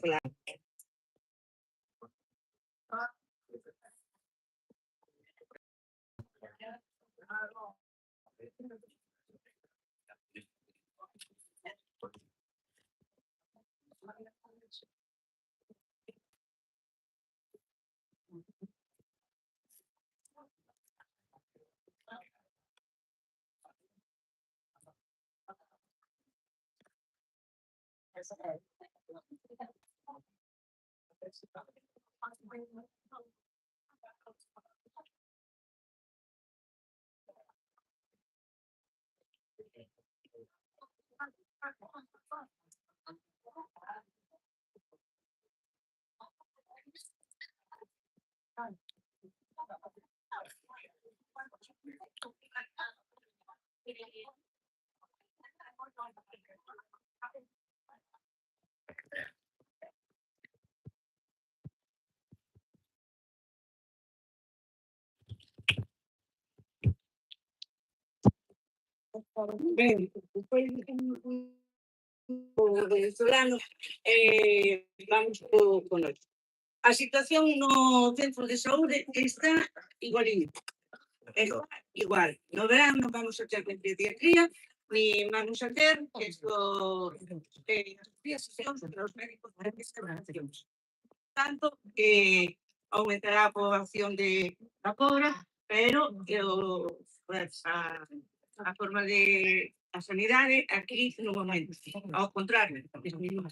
Claro. Ben, despois o venezolano, vamos con outro. A situación no centro de saúde está igualiño. Está igual. No verán non vamos a ter pediatría, ni vamos a ter sesións para os médicos para estas vacacións. Tanto que aumentará a poboación da cobra, pero a forma de a sanidade aquí no momento. Ao contrario, disminuye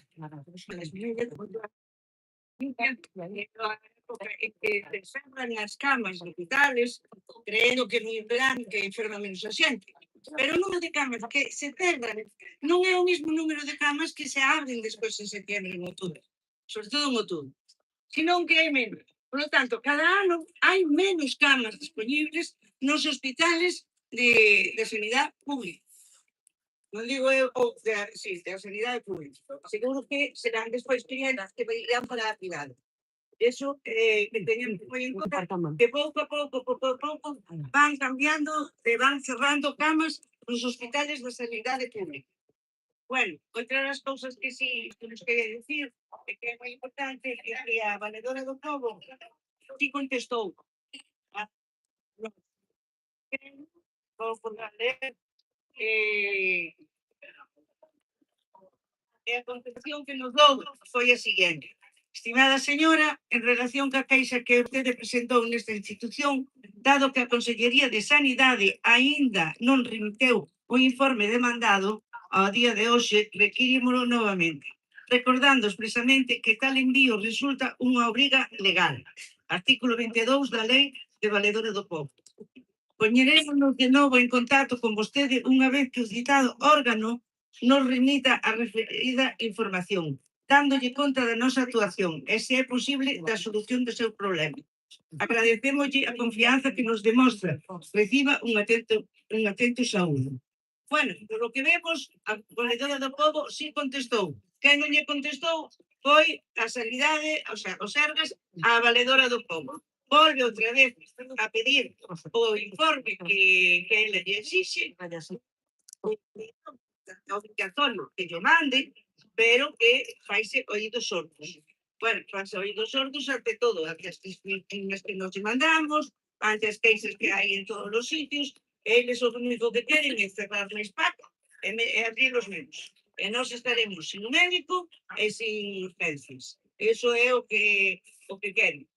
que se enferman nas camas de hospitales, creendo que no verán que enferma menos a xente. Pero o número de camas que se perdan non é o mismo número de camas que se abren despois en setembro en outubro, sobre todo en outubro, senón que hai menos. Por lo tanto, cada ano hai menos camas disponibles nos hospitales de sanidade pública. Non digo eu, da sanidade pública. Seguro que serán despois clientes que irán para a privada. Eso que teñen moi en conta que pouco a pouco van cambiando, van cerrando camas nos hospitales da sanidade pública. Bueno, outra das cousas que sí temos que decir é que é moi importante é que a valedora do pobo sí contestou. Vou ler a contestación que nos dou foi a seguinte. Estimada señora, en relación ca queixa que vostede presentou nesta institución, dado que a Consellería de Sanidade aínda non remiteu o informe demandado, ao día de hoxe requirímolo novamente, recordando expresamente que tal envío resulta unha obriga legal. Artículo 22 da Lei de Valedora do Pobo. Poñerémonos de novo en contacto con vostede unha vez que o citado órgano nos remita a referida información, dándolle conta da nosa actuación e, se é posible, da solución do seu problema. Agradecémoslle a confianza que nos demostra. Reciba un atento saúdo. Bueno, por lo que vemos, a valedora do pobo sí contestou. Quen non lle contestou foi a sanidade, o sea, os Sergas, a valedora do pobo. Volve outra vez a pedir o informe que ele lle exixe, obligatorio que yo mande, pero que faise oídos sordos. Bueno, faise oídos sordos ante todo, ante as disciplinas que nos mandamos, ante as queixas que hai en todos os sitios, eles o único que queren é cerrar na espaca e abrir os menos. E nós estaremos sin médico e sin urgencias. Eso é o que queren.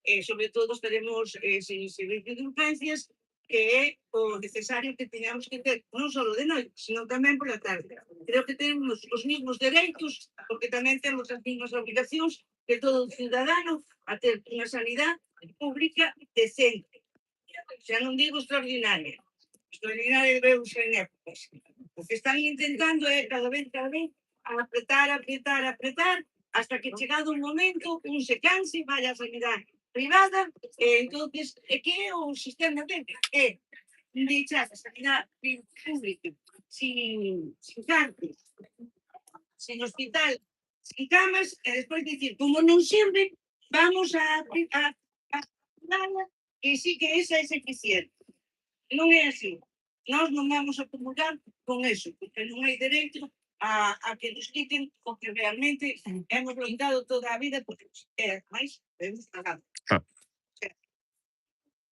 E, sobre todo, estaremos sin servicio de urgencias, que é o necesario que teñamos que ter, non só de noite, sino tamén pola tarde. Creo que temos os mismos dereitos, porque tamén temos as mismas obligacións que todo cidadano a ter unha sanidade pública decente. Xa non digo extraordinaria. Extraordinaria veu en épocas. O que están intentando é cada vez apretar, hasta que chegado un momento, un se canse, vaya a sanidade privada, entonces, que é o sistema é deixar a sanidade pública sin cartos, sin hospital, sin camas, e despois dicir, como non sirve, vamos a que sí que esa é eficiente. Non é así. Nós non vamos a comulgar con eso, porque non hai dereito a que nos quiten o que realmente hemos loitado toda a vida por eles. E, ademais, hemos pagado.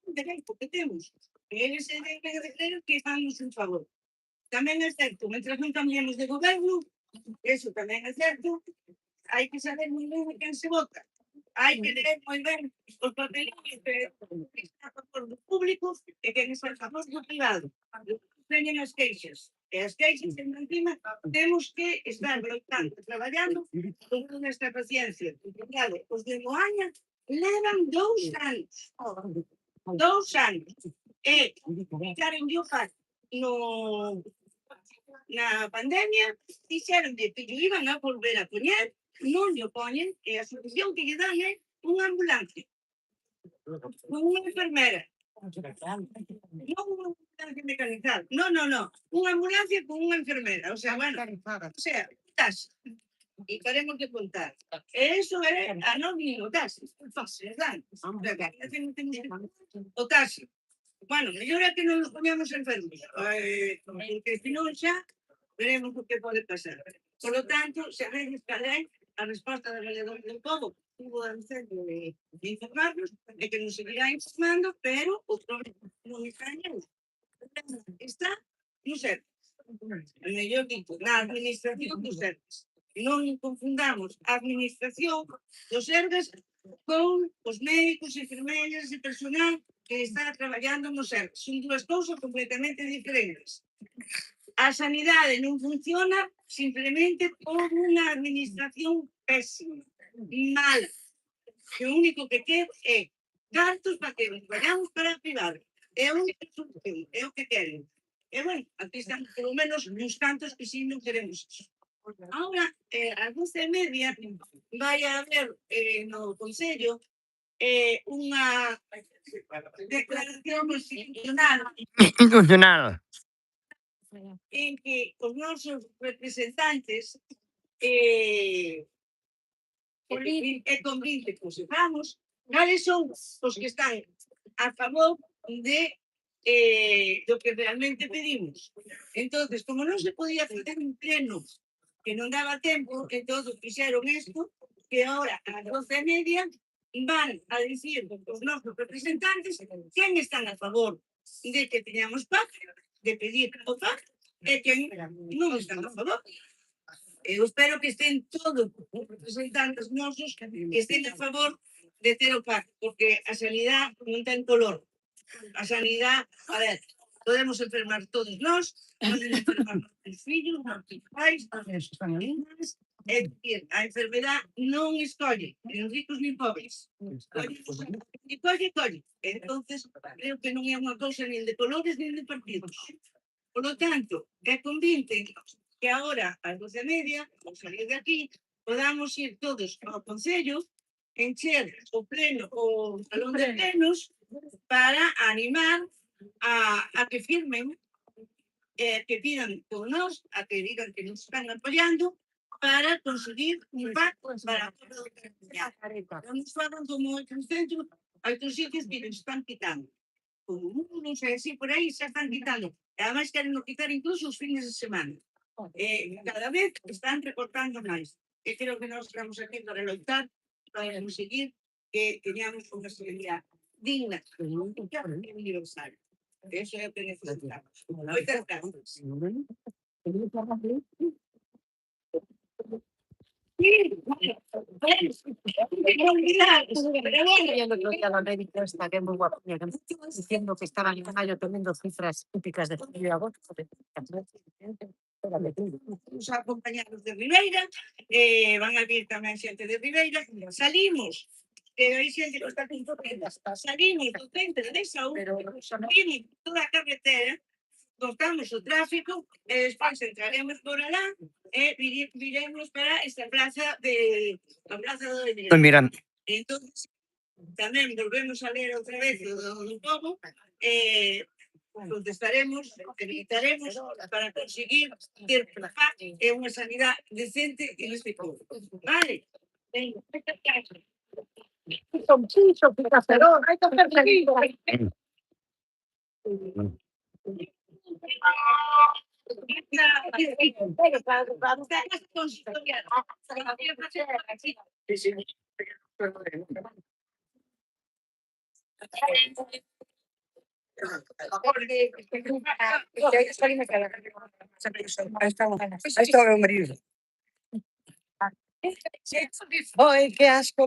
Dereito que temos. Eles se deben de creer que fannos un favor. Tamén é certo, mentras non cambiemos de goberno, eso tamén é certo, hai que saber moi ben a quen se vota. Hai que ler moi ben os papeliños de quen está a favor do público e quen está a favor do privado. Teñen as queixas. E as queixas, encima, temos que estar loitando, traballando con toda esta paciencia. Claro, os de Moaña levan 2 anos. 2 anos. E ficaron yo no na pandemia, dixeron que lo iban a volver a poñer, non lo poñen, e a solución que lle dan é unha ambulancia, con unha enfermera. Non unha ambulancia mecanizada, non, unha ambulancia con unha enfermera, o sea, bueno, taxi. E paremos de contar. E iso é anónimo, taxi. Verdad? O taxi. Bueno, mellor é que non nos poñamos enfermos, porque senón xa veremos o que pode pasar. Por lo tanto, se veis cal é a resposta da Valedora do Pobo, hubo a centro de informarnos e que nos seguirá informando, pero o problema non está en eles. Está no service. O mellor dito, na administración dos services. Non confundamos a administración dos services con os médicos, enfermeiras e personal que está traballando no service. Son dúas cousas completamente diferentes. A sanidade non funciona simplemente por unha administración pésima, mala, que o único que quer é cartos para que nos vayamos para a privada. É a única solución, é o que queren. E, bueno, aquí están polo menos uns cantos que si non queremos eso. Ahora, ás 12:30, vai a haber no Consello unha declaración constitucional en que os nosos representantes políticos e vamos, cales son os que están a favor de do que realmente pedimos. Entonces, como non se podía facer un pleno que non daba tempo, entonces fixeron isto, que ahora a 12:30 van a dicir os nosos representantes quen están a favor de que teñamos paz, de pedir o paz, e quen non están a favor. Eu espero que estén todos os representantes nosos que estén a favor de ter o paz, porque a sanidade non ten color. A sanidade, a ver, podemos enfermar todos nós, podemos enfermar os fillos, os pais, as familias. É dicir, a enfermedade non escolle, nin ricos nin pobres. Colle. Entonces, creo que non é unha cousa nin de colores nin de partidos. Por lo tanto, é convinte que agora, ás 12:30, ao salir de aquí, podamos ir todos ao Concello, encher o pleno, o salón de plenos, para animar a que firmen, que pidan por nós, a que digan que nos están apoyando, para conseguir un pacto para todo o territorio. Non nos falan como outros centros, outros sitios que nos están quitando. Como non sei, así por aí xa están quitando. E ademais queren no quitar incluso os fines de semana. Cada vez están recortando máis. E creo que nós estamos aquí para loitar, para conseguir que teñamos unha sanidade digna, pública e universal. Eso é o que necesitamos. Moitas grazas. Diciendo que estaban en mayo teniendo cifras típicas de julio y agosto. Os acompañados de Ribeira, van a vir tamén xente de Ribeira, salimos, hai xente que está con torrendas, salimos do centro de saúde, vimos toda a carretera, cortamos o tráfico, e despois entraremos por alá, e viremos para esta plaza a plaza do Almirante. Entonces, tamén volvemos a ler outra vez do Pobo, contestaremos, gritaremos para conseguir ter paz e unha sanidade decente en este povo. Vale? Venga, Son chicho, picacerón, hay que hacer seguido. Ay, qué asco.